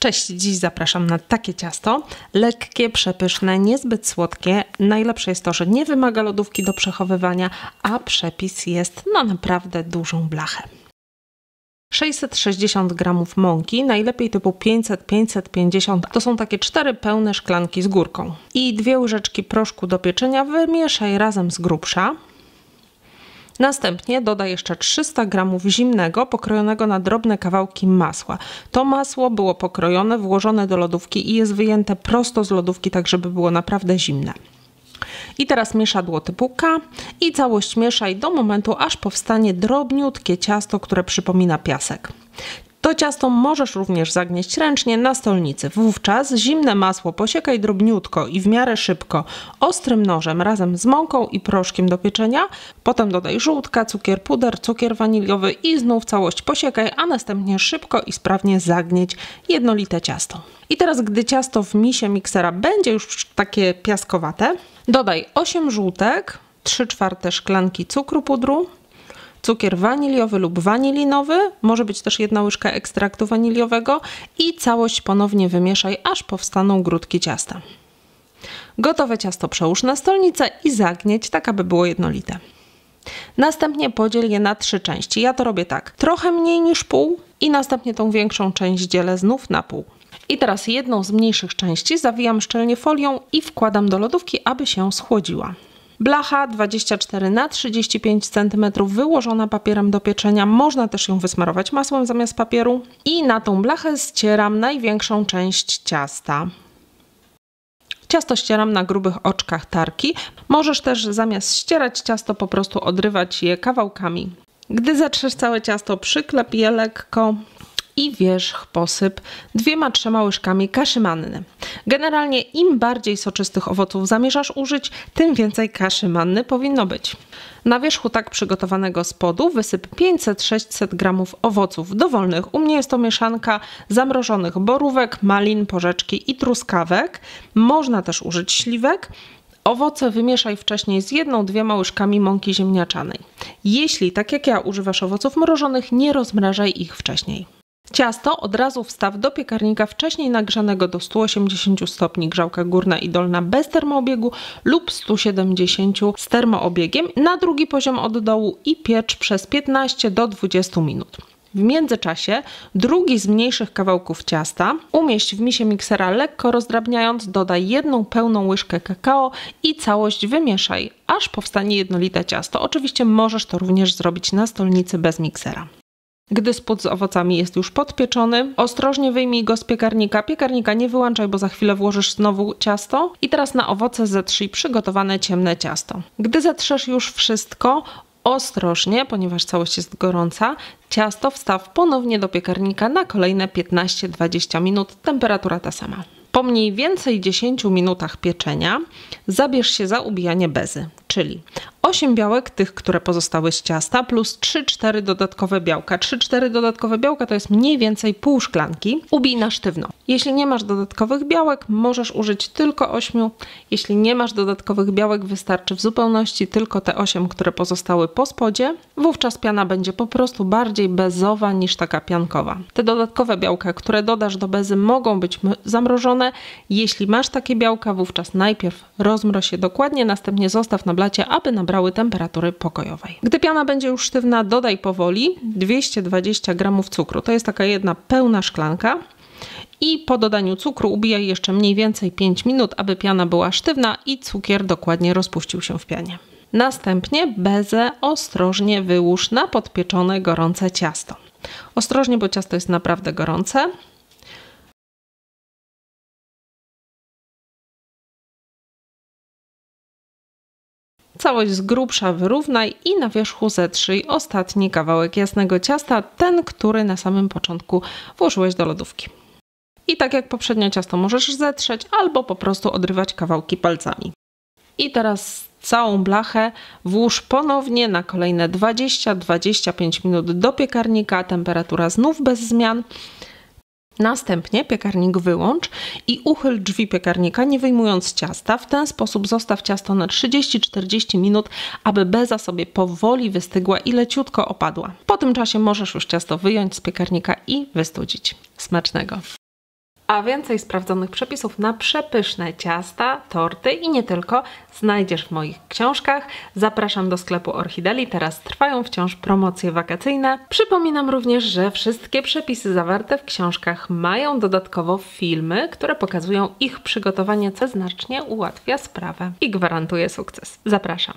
Cześć, dziś zapraszam na takie ciasto. Lekkie, przepyszne, niezbyt słodkie. Najlepsze jest to, że nie wymaga lodówki do przechowywania, a przepis jest na naprawdę dużą blachę. 660 g mąki, najlepiej typu 500-550, to są takie 4 pełne szklanki z górką. I 2 łyżeczki proszku do pieczenia wymieszaj razem z grubsza. Następnie dodaj jeszcze 300 g zimnego, pokrojonego na drobne kawałki masła. To masło było pokrojone, włożone do lodówki i jest wyjęte prosto z lodówki, tak żeby było naprawdę zimne. I teraz mieszadło typu K i całość mieszaj do momentu, aż powstanie drobniutkie ciasto, które przypomina piasek. To ciasto możesz również zagnieść ręcznie na stolnicy. Wówczas zimne masło posiekaj drobniutko i w miarę szybko ostrym nożem razem z mąką i proszkiem do pieczenia. Potem dodaj żółtka, cukier puder, cukier waniliowy i znów całość posiekaj, a następnie szybko i sprawnie zagnieć jednolite ciasto. I teraz, gdy ciasto w misie miksera będzie już takie piaskowate, dodaj 8 żółtek, 3/4 szklanki cukru pudru, cukier waniliowy lub wanilinowy, może być też 1 łyżka ekstraktu waniliowego i całość ponownie wymieszaj, aż powstaną grudki ciasta. Gotowe ciasto przełóż na stolnicę i zagnieć, tak aby było jednolite. Następnie podziel je na 3 części. Ja to robię tak, trochę mniej niż pół i następnie tą większą część dzielę znów na pół. I teraz jedną z mniejszych części zawijam szczelnie folią i wkładam do lodówki, aby się schłodziła. Blacha 24×35 cm wyłożona papierem do pieczenia. Można też ją wysmarować masłem zamiast papieru. I na tą blachę ścieram największą część ciasta. Ciasto ścieram na grubych oczkach tarki. Możesz też zamiast ścierać ciasto po prostu odrywać je kawałkami. Gdy zetrzesz całe ciasto, przyklep je lekko i wierzch posyp 2-3 łyżkami kaszy manny. Generalnie im bardziej soczystych owoców zamierzasz użyć, tym więcej kaszy manny powinno być. Na wierzchu tak przygotowanego spodu wysyp 500-600 g owoców dowolnych. U mnie jest to mieszanka zamrożonych borówek, malin, porzeczki i truskawek. Można też użyć śliwek. Owoce wymieszaj wcześniej z 1-2 łyżkami mąki ziemniaczanej. Jeśli, tak jak ja, używasz owoców mrożonych, nie rozmrażaj ich wcześniej. Ciasto od razu wstaw do piekarnika wcześniej nagrzanego do 180 stopni, grzałka górna i dolna bez termoobiegu lub 170 z termoobiegiem na drugi poziom od dołu i piecz przez 15 do 20 minut. W międzyczasie drugi z mniejszych kawałków ciasta umieść w misie miksera lekko rozdrabniając, dodaj 1 pełną łyżkę kakao i całość wymieszaj, aż powstanie jednolite ciasto. Oczywiście możesz to również zrobić na stolnicy bez miksera. Gdy spód z owocami jest już podpieczony, ostrożnie wyjmij go z piekarnika. Piekarnika nie wyłączaj, bo za chwilę włożysz znowu ciasto. I teraz na owoce zetrzyj przygotowane ciemne ciasto. Gdy zetrzesz już wszystko, ostrożnie, ponieważ całość jest gorąca, ciasto wstaw ponownie do piekarnika na kolejne 15-20 minut, temperatura ta sama. Po mniej więcej 10 minutach pieczenia zabierz się za ubijanie bezy, czyli 8 białek, tych, które pozostały z ciasta, plus 3-4 dodatkowe białka. 3-4 dodatkowe białka to jest mniej więcej pół szklanki. Ubij na sztywno. Jeśli nie masz dodatkowych białek, możesz użyć tylko 8. Jeśli nie masz dodatkowych białek, wystarczy w zupełności tylko te 8, które pozostały po spodzie. Wówczas piana będzie po prostu bardziej bezowa niż taka piankowa. Te dodatkowe białka, które dodasz do bezy, mogą być zamrożone. Jeśli masz takie białka, wówczas najpierw rozmroź je dokładnie, następnie zostaw na blacie, aby nabrały temperatury pokojowej. Gdy piana będzie już sztywna, dodaj powoli 220 g cukru. To jest taka 1 pełna szklanka. I po dodaniu cukru ubijaj jeszcze mniej więcej 5 minut, aby piana była sztywna i cukier dokładnie rozpuścił się w pianie. Następnie bezę ostrożnie wyłóż na podpieczone, gorące ciasto. Ostrożnie, bo ciasto jest naprawdę gorące. Całość z grubsza wyrównaj i na wierzchu zetrzyj ostatni kawałek jasnego ciasta, ten, który na samym początku włożyłeś do lodówki. I tak jak poprzednio ciasto możesz zetrzeć albo po prostu odrywać kawałki palcami. I teraz całą blachę włóż ponownie na kolejne 20-25 minut do piekarnika, temperatura znów bez zmian. Następnie piekarnik wyłącz i uchyl drzwi piekarnika, nie wyjmując ciasta. W ten sposób zostaw ciasto na 30-40 minut, aby beza sobie powoli wystygła i leciutko opadła. Po tym czasie możesz już ciasto wyjąć z piekarnika i wystudzić. Smacznego! A więcej sprawdzonych przepisów na przepyszne ciasta, torty i nie tylko znajdziesz w moich książkach. Zapraszam do sklepu Orchideli, teraz trwają wciąż promocje wakacyjne. Przypominam również, że wszystkie przepisy zawarte w książkach mają dodatkowo filmy, które pokazują ich przygotowanie, co znacznie ułatwia sprawę i gwarantuje sukces. Zapraszam.